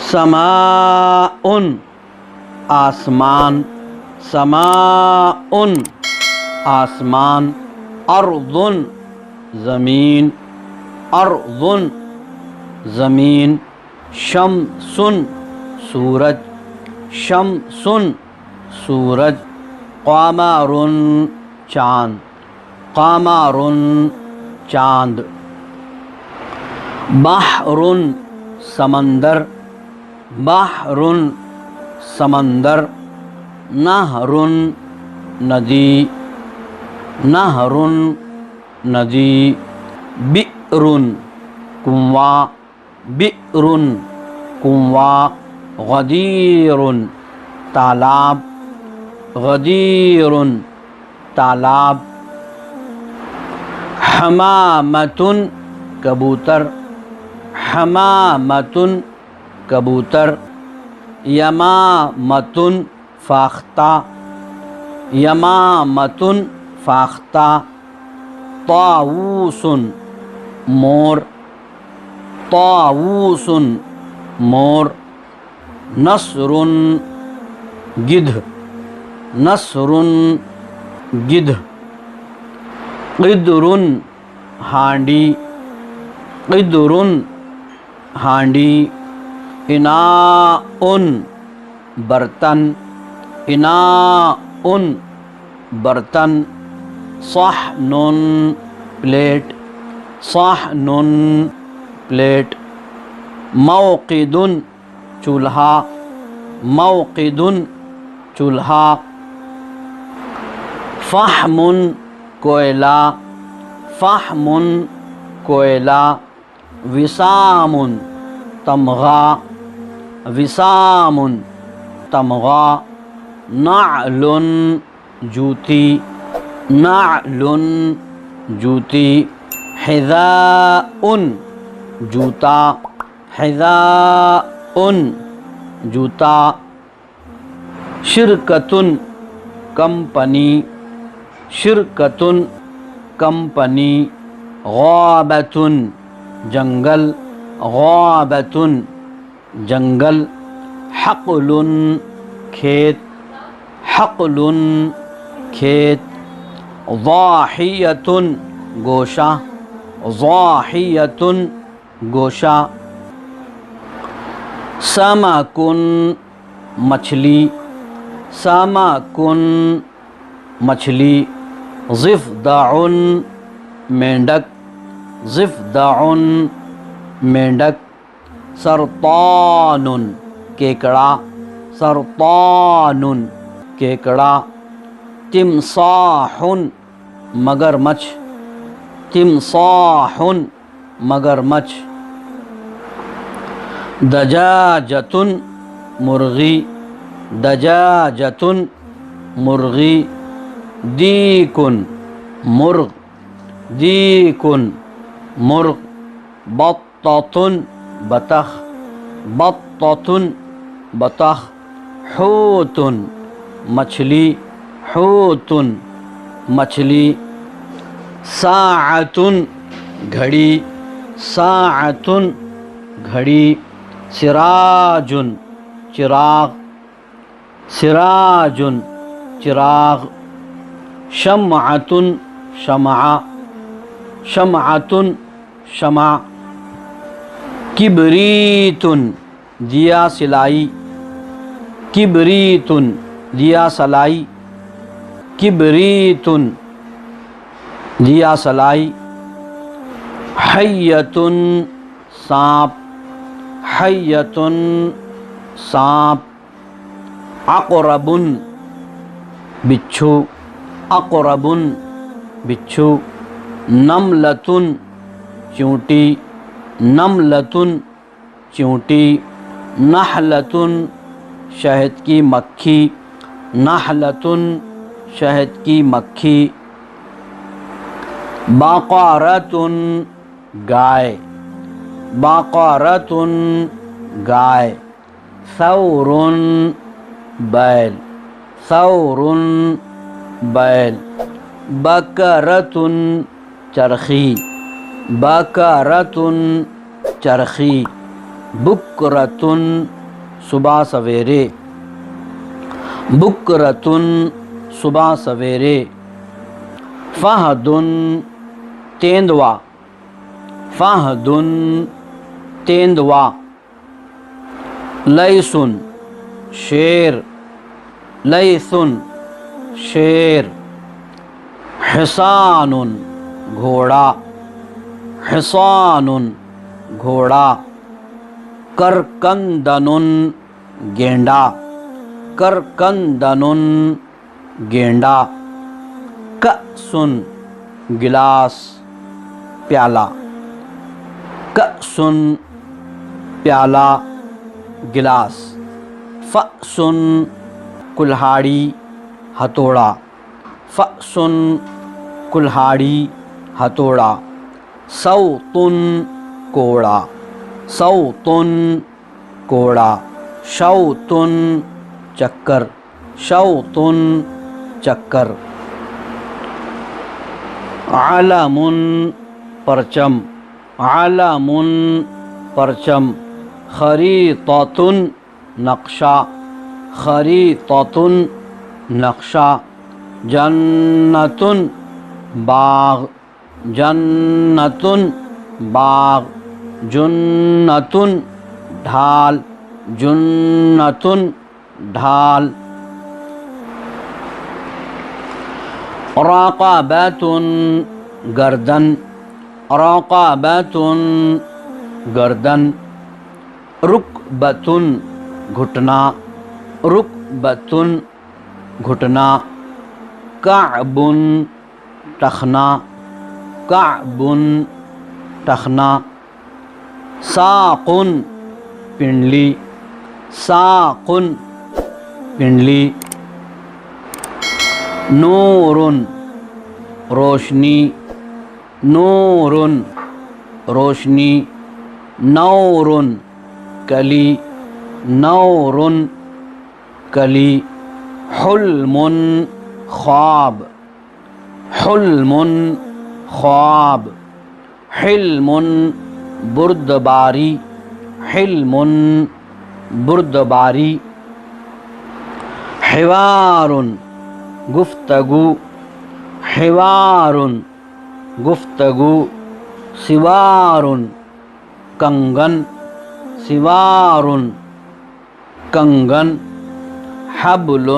سماء آسمان، سماء آسمان، ارض زمین، ارض زمین، شمس سورج، شمس سورج، قمر چاند، قمر چاند، بحر سمندر، بحر سمندر، نہر ندی، نہر ندی، بئر کنواں، بئر کنواں، غدیر تالاب، غدیر تالاب، حمامۃ کبوتر، حمامۃ کبوتر، یمامۃ فاختہ، یمامۃ فاختہ، طاووس مور، طاووس مور، نسر گدھ، نسر گدھ، قدر ہانڈی، قدر ہانڈی، اناء برتن، اناء برتن، صحن پلیٹ، صحن پلیٹ، موقد چولہا، موقد چولہا، فحم کوئلہ، فحم کوئلہ، وسام تمغہ، وسام تمغہ، نعل جوتی، نعل جوتی، حذاء جوتا، حذاء جوتا، شرکۃ کمپنی، شرکۃ کمپنی، غابۃ جنگل، غابۃ جنگل، حقل کھیت، حقل کھیت، ضاحیۃ گوشہ، ضاحیۃ گوشہ، سمک مچھلی، سمک مچھلی، ضفدع مینڈک، ضفدع مینڈک، سرطان کیکڑا، سرطان کیکڑا، تمساح مگرمچھ، تمساح مگرمچھ، دجاجۃ مرغی، دجاجۃ مرغی، دیک مرغ، دیک مرغ، بطۃ بطخ، بطۃ بطخ، حوت مچھلی، حوت مچھلی، ساعۃ گھڑی، ساعۃ گھڑی، سراج چراغ، سراج چراغ، شمعۃ شمع، شمعۃ شمع، کبریت دیا سلائی، کبریت دیا سلائی، کبریت دیا سلائی، حیۃ سانپ، حیۃ سانپ، عقرب بچھو، عقرب بچھو، نملۃ چونٹی، نملۃ چونٹی، نحلۃ شہد کی مکھی، نحلۃ شہد کی مکھی، بقرۃ گائے، بقرۃ گائے، ثور بیل، ثور بیل، بکرۃ چرخی، بکرۃ چرخی، بکرتن صبح سویرے، بکرتن صبح سویرے، فہدن تیندوا، فہدن تیندوا، لیسن شیر، لیسن شیر، حصان گھوڑا، حصان گھوڑا، کرکندن گینڈا، کرکندن گینڈا، کأسن گلاس پیالہ، کأسن پیالہ گلاس، فأسن کلہاڑی ہتھوڑا، فأسن کلہاڑی ہتھوڑا، صوتن کوڑا، صوتن کوڑا، شوتن چکر، شوتن چکر، علمٌ پرچم، علمٌ پرچم، خریطۃ نقشہ، خریطۃ نقشہ، جنۃ باغ، جنۃ باغ، جنۃ ڈھال، جنۃ ڈھال، رقبۃ گردن، رقبۃ گردن، رکبۃ گھٹنا، رکبۃ گھٹنا، کعب ٹخنا، کعب ٹخنا، ساق پنڈلی، ساق پنڈلی، نور روشنی، نور روشنی، نور کلی، نور کلی، حلم خواب، حلم خواب، حلم بردباری، حلم بردباری، حوار گفتگو، حوار گفتگو، سوار کنگن، سوار کنگن، حبل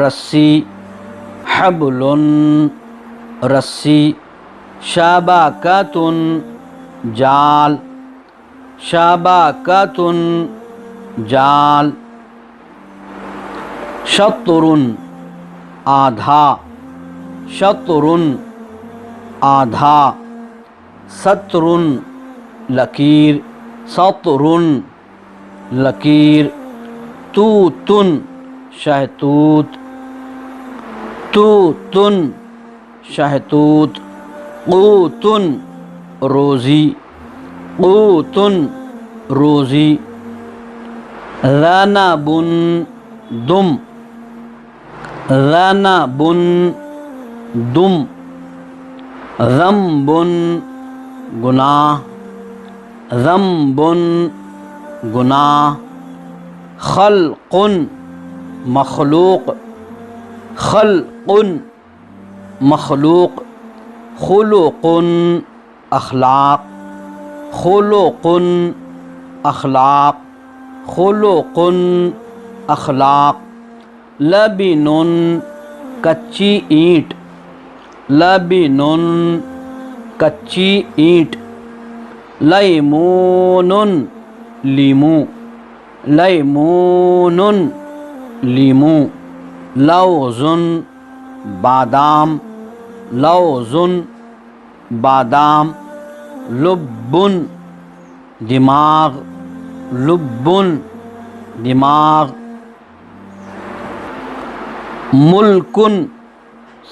رسی، حبل رسی، شبکۃ جال، شبکۃ جال، شطر آدھا، شطر آدھا، سطر لکیر، سطر لکیر، توت شہتوت، توت شہتوت، قوت روزی، قوت روزی، ذنب دم، ذنب دم، ذنب گناہ، ذنب گناہ، خلق مخلوق، خلق مخلوق، خلق اخلاق، خلق اخلاق، خلق اخلاق، لبن کچی اینٹ، لبن کچی اینٹ، لیمون لیمو، لیمون لیمو، لوز بادام، لوز بادام، لب دماغ، لب دماغ، ملک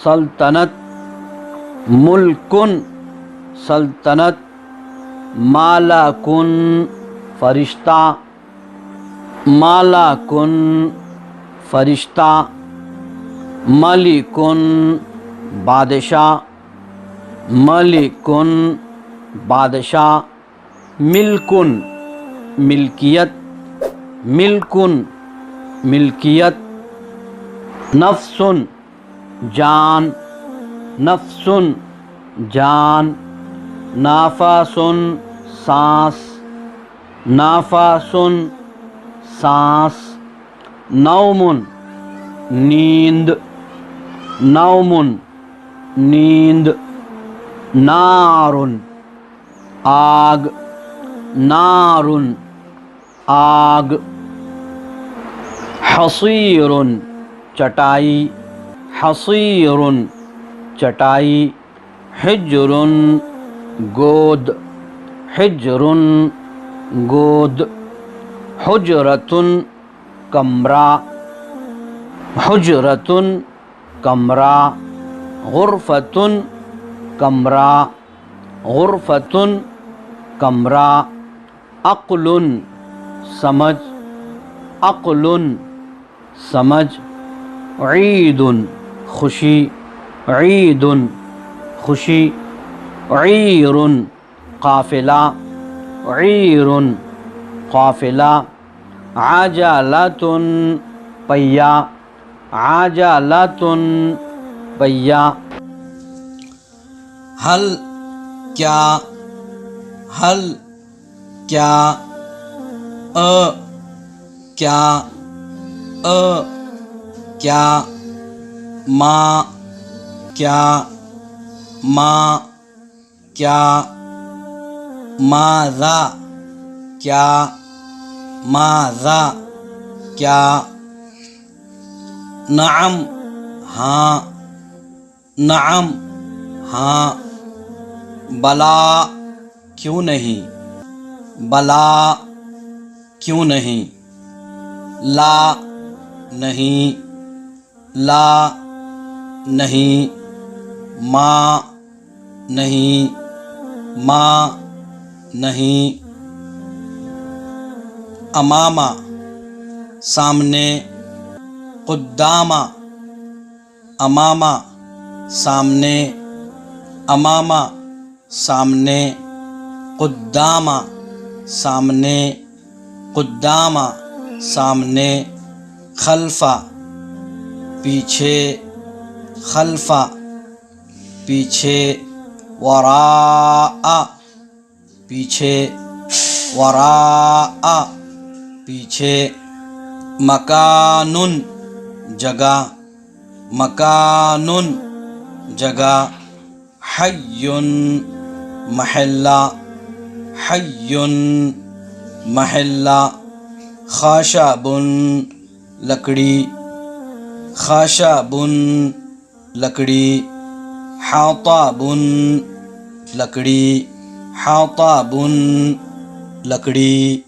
سلطنت، ملک سلطنت، مالک فرشتہ، مالک فرشتہ، ملک بادشاہ، ملک بادشاہ، ملک ملکیت ملکن ملکیت نفسن جان نفسن جان نافاسن سانس نافاسن سانس نومن نیند نومن نیند نارن آگ نارن آگ حصیرن چٹائی حصیرن چٹائی حجرن گود حجرن گود حجرتن کمرہ حجرتن کمرہ غرفتن کمرہ غرفتن کمرہ عقل سمجھ عقل سمجھ عید خوشی عید خوشی عیر قافلہ عیر قافلہ عجلۃ پہیہ عجلۃ پہیہ حل کیا حل کیا کیا کیا ما کیا ما کیا ماذا کیا ماذا کیا نعم ہاں نعم ہاں بلا کیوں نہیں بلا کیوں نہیں لا نہیں لا نہیں ما نہیں ما نہیں امامہ سامنے قدامہ امامہ سامنے امامہ سامنے قدامہ سامنے قدامہ سامنے خلفہ پیچھے خلفہ پیچھے وراء پیچھے وراء پیچھے مکان جگہ مکان جگہ حی محلہ حی محلہ خشب لکڑی خشب لکڑی حطب لکڑی حطب لکڑی